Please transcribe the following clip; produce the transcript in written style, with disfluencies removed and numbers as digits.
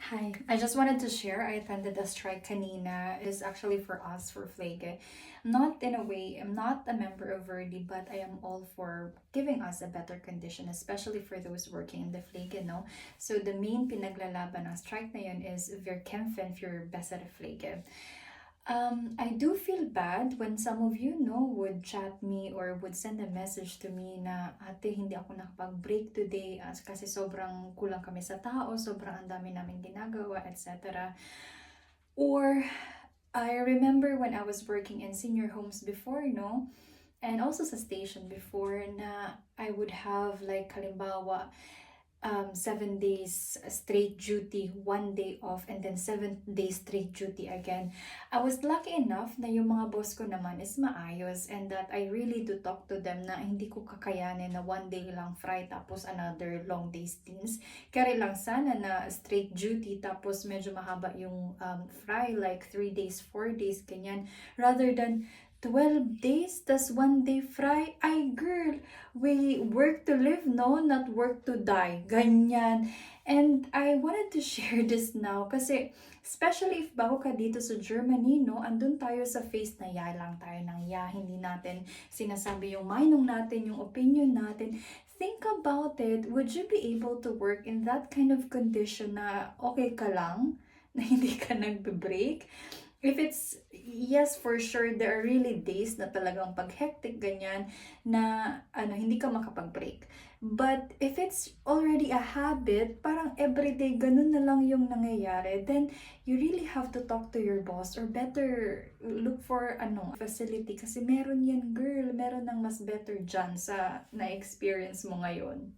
Hi, I just wanted to share. I attended a strike kanina. It is actually for us, for Flake. Not in a way, I'm not a member of Verdi, but I am all for giving us a better condition, especially for those working in the Flake, no? So the main pinaglalaban ng strike na yun is Verkempfen für bessere Pflege. I do feel bad when some of you know would chat me or would send a message to me na ate hindi ako nakapag-break today kasi sobrang kulang kami sa tao, sobrang ang dami namin ginagawa, etc. Or I remember when I was working in senior homes before, no? And also sa station before na I would have like halimbawa 7 days straight duty, 1 day off, and then 7 days straight duty again. I was lucky enough na yung mga boss ko naman is maayos and that I really do talk to them na hindi ko kakayanin na 1 day lang fry tapos another long day stints. Kaya lang sana na straight duty tapos medyo mahaba yung fry like 3 days, 4 days, ganyan. Rather than 12 days, tas 1 day fry. Ay, girl, we work to live, no? Not work to die. Ganyan. And I wanted to share this now kasi especially if bago ka dito sa Germany, no? Andun tayo sa face na ya lang tayo ng ya. Hindi natin sinasabi yung mindong natin, yung opinion natin. Think about it. Would you be able to work in that kind of condition na okay ka lang? Na hindi ka nagbe-break? If it's, yes, for sure, there are really days na talagang pag-hectic ganyan na hindi ka makapag-break. But if it's already a habit, parang everyday ganun na lang yung nangyayari, then you really have to talk to your boss or better look for facility kasi meron yan girl, meron ng mas better dyan sa na-experience mo ngayon.